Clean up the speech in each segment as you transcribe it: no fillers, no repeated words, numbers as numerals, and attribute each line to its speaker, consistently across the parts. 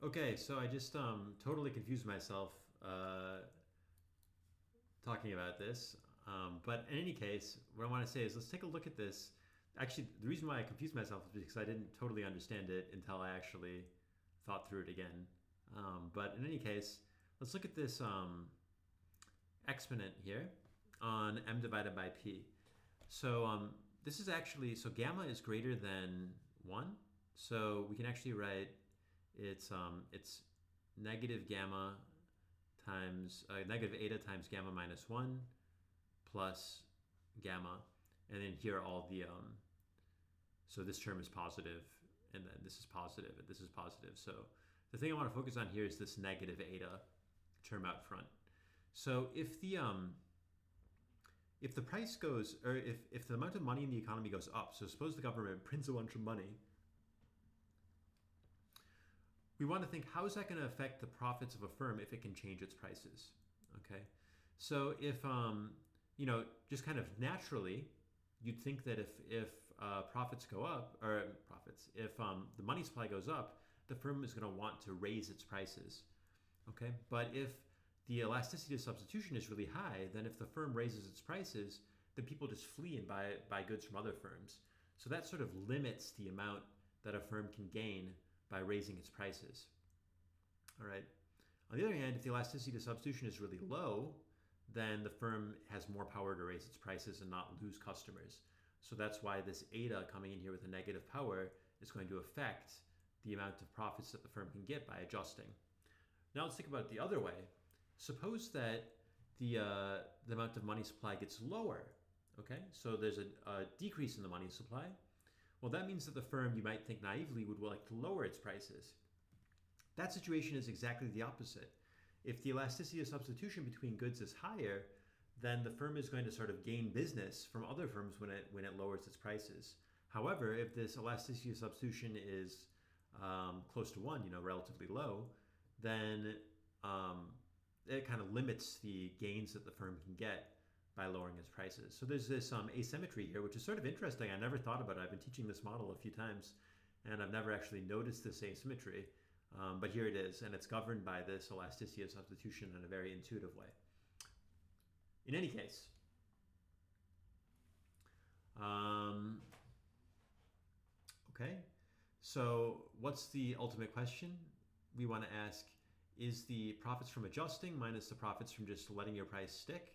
Speaker 1: Okay, so I just totally confused myself talking about this. But in any case, what I want to say is let's take a look at this. Actually, the reason why I confused myself is because I didn't totally understand it until I actually thought through it again. But in any case, let's look at this exponent here on m divided by p. So this is actually, so gamma is greater than 1. So we can actually write it's negative gamma times negative eta times gamma minus 1 plus gamma, and then here all the so this term is positive, and then this is positive, and this is positive. So the thing I want to focus on here is this negative eta term out front. So if the price goes, or if the amount of money in the economy goes up, so suppose the government prints a bunch of money, we want to think, how is that going to affect the profits of a firm if it can change its prices? Okay, so if just kind of naturally, you'd think that if profits go up, or profits, if the money supply goes up, the firm is going to want to raise its prices. Okay, but if the elasticity of substitution is really high, then if the firm raises its prices, then people just flee and buy goods from other firms. So that sort of limits the amount that a firm can gain by raising its prices. All right. On the other hand, if the elasticity to substitution is really low, then the firm has more power to raise its prices and not lose customers. So that's why this eta coming in here with a negative power is going to affect the amount of profits that the firm can get by adjusting. Now let's think about it the other way. Suppose that the amount of money supply gets lower. Okay, so there's a decrease in the money supply. Well, that means that the firm, you might think naively, would like to lower its prices. That situation is exactly the opposite. If the elasticity of substitution between goods is higher, then the firm is going to sort of gain business from other firms when it lowers its prices. However, if this elasticity of substitution is close to 1, relatively low, then it kind of limits the gains that the firm can get by lowering its prices. So there's this asymmetry here, which is sort of interesting. I never thought about it. I've been teaching this model a few times, and I've never actually noticed this asymmetry. But here it is, and it's governed by this elasticity of substitution in a very intuitive way. In any case, okay, so what's the ultimate question? We want to ask, is the profits from adjusting minus the profits from just letting your price stick,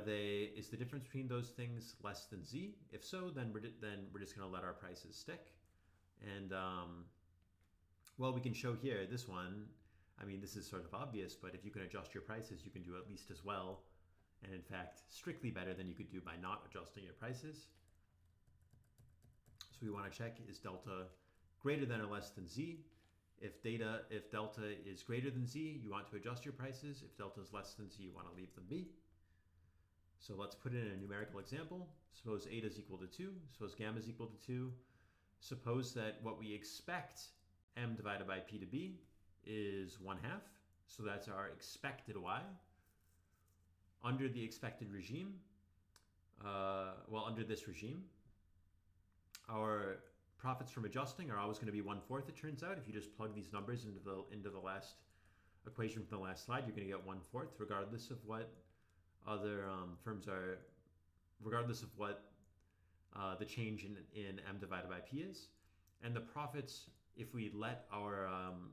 Speaker 1: is the difference between those things less than z? If so, then we're just going to let our prices stick. And well, we can show here this one. I mean, this is sort of obvious, but if you can adjust your prices, you can do at least as well, and in fact, strictly better than you could do by not adjusting your prices. So we want to check, is delta greater than or less than z? If delta is greater than z, you want to adjust your prices. If delta is less than z, you want to leave them be. So let's put in a numerical example. Suppose eta is equal to 2. Suppose gamma is equal to 2. Suppose that what we expect m divided by p to be is 1/2. So that's our expected y. Under the expected regime, under this regime, our profits from adjusting are always going to be 1/4, it turns out. If you just plug these numbers into the last equation from the last slide, you're going to get 1/4, regardless of what other firms are, regardless of what the change in m divided by p is. And the profits, if we let our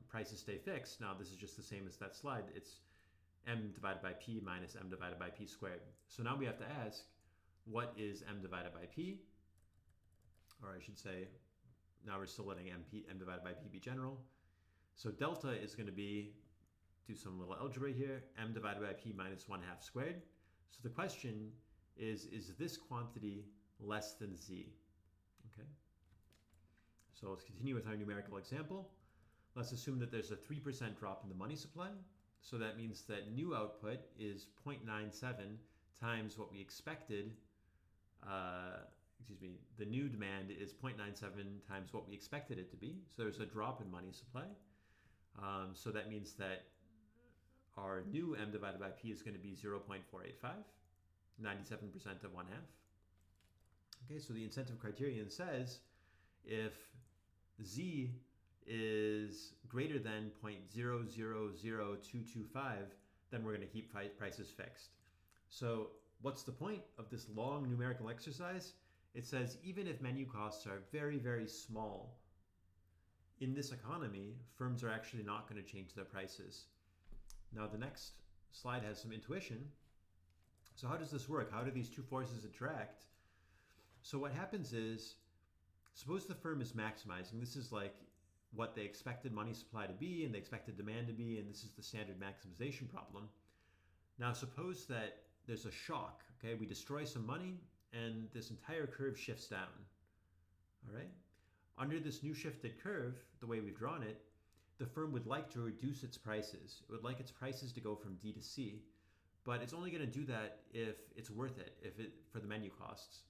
Speaker 1: prices stay fixed, now this is just the same as that slide, it's m divided by p minus m divided by p squared. So now we have to ask, what is m divided by p? Or I should say, now we're still letting m divided by p be general. So delta is going to be, do some little algebra here, m divided by p minus 1/2 squared. So the question is this quantity less than z? Okay. So let's continue with our numerical example. Let's assume that there's a 3% drop in the money supply. So that means that new output is 0.97 times what we expected. The new demand is 0.97 times what we expected it to be. So there's a drop in money supply. So that means that our new m divided by p is going to be 0.485, 97% of 1/2. Okay, so the incentive criterion says if z is greater than 0.000225, then we're going to keep prices fixed. So what's the point of this long numerical exercise? It says even if menu costs are very, very small, in this economy, firms are actually not going to change their prices. Now the next slide has some intuition. So how does this work? How do these two forces interact? So what happens is, suppose the firm is maximizing. This is like what they expected money supply to be and they expected demand to be, and this is the standard maximization problem. Now suppose that there's a shock, okay? We destroy some money and this entire curve shifts down, all right? Under this new shifted curve, the way we've drawn it, the firm would like to reduce its prices. It would like its prices to go from D to C, but it's only going to do that if it's worth it, for the menu costs.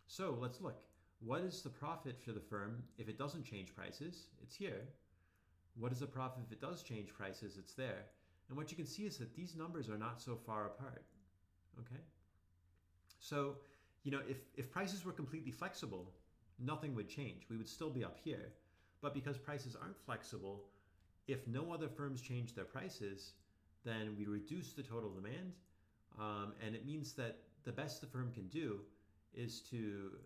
Speaker 1: So let's look. What is the profit for the firm if it doesn't change prices? It's here. What is the profit if it does change prices? It's there. And what you can see is that these numbers are not so far apart, okay? So, if prices were completely flexible, nothing would change. We would still be up here. But because prices aren't flexible, if no other firms change their prices, then we reduce the total demand, and it means that the best the firm can do is to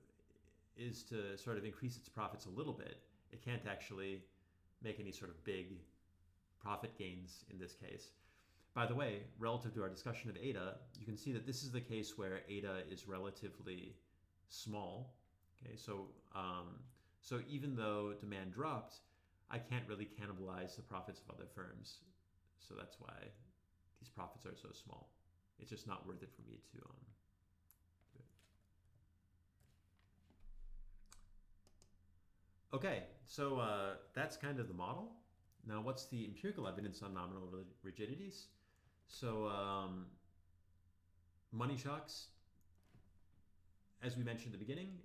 Speaker 1: sort of increase its profits a little bit. It can't actually make any sort of big profit gains in this case. By the way, relative to our discussion of eta, you can see that this is the case where eta is relatively small. Okay, so even though demand dropped, I can't really cannibalize the profits of other firms. So that's why these profits are so small. It's just not worth it for me to do it. Okay, so that's kind of the model. Now, what's the empirical evidence on nominal rigidities? So money shocks, as we mentioned at the beginning,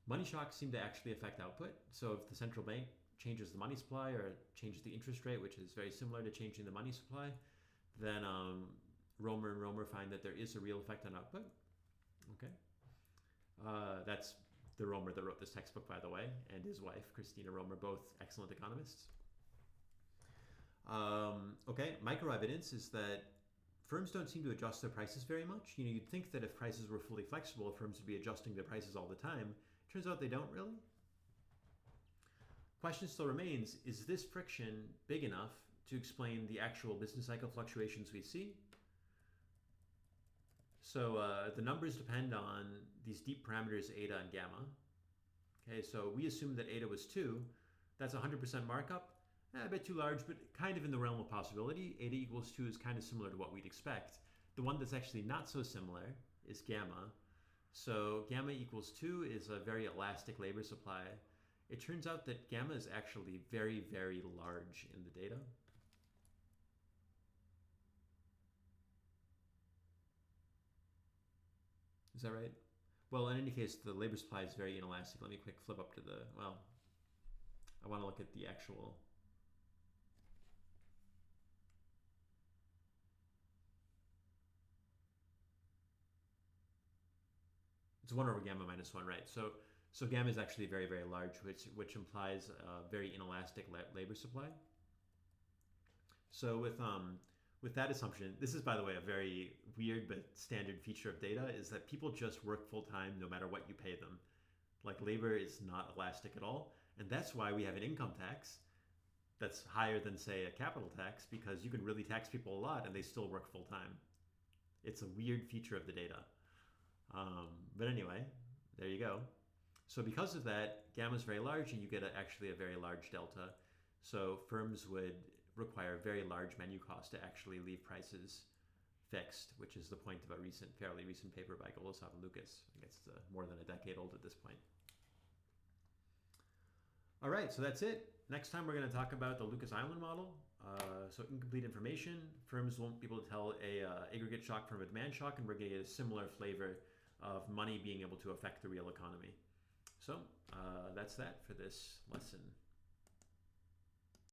Speaker 1: money shocks seem to actually affect output. So if the central bank changes the money supply or changes the interest rate, which is very similar to changing the money supply, then Romer and Romer find that there is a real effect on output. Okay, that's the Romer that wrote this textbook, by the way, and his wife, Christina Romer, both excellent economists. Okay, micro evidence is that firms don't seem to adjust their prices very much. You'd think that if prices were fully flexible, firms would be adjusting their prices all the time. Turns out they don't really. Question still remains, is this friction big enough to explain the actual business cycle fluctuations we see? So the numbers depend on these deep parameters eta and gamma. Okay, so we assume that eta was 2. That's 100% markup. A bit too large, but kind of in the realm of possibility. Eta equals 2 is kind of similar to what we'd expect. The one that's actually not so similar is gamma. So gamma equals 2 is a very elastic labor supply. It turns out that gamma is actually very, very large in the data. Is that right? Well, in any case, the labor supply is very inelastic. Let me quick flip up to the, well, I want to look at the actual. It's 1 over gamma minus 1, right? So gamma is actually very, very large, which implies a very inelastic labor supply. So with that assumption, this is, by the way, a very weird but standard feature of data, is that people just work full time no matter what you pay them. Like, labor is not elastic at all. And that's why we have an income tax that's higher than, say, a capital tax, because you can really tax people a lot and they still work full time. It's a weird feature of the data. But anyway, there you go. So because of that, gamma is very large and you get actually a very large delta. So firms would require very large menu costs to actually leave prices fixed, which is the point of a fairly recent paper by Golosov and Lucas. I guess it's more than a decade old at this point. All right, so that's it. Next time we're going to talk about the Lucas Island model. So incomplete information, firms won't be able to tell a aggregate shock from a demand shock, and we're going to get a similar flavor of money being able to affect the real economy. So that's that for this lesson.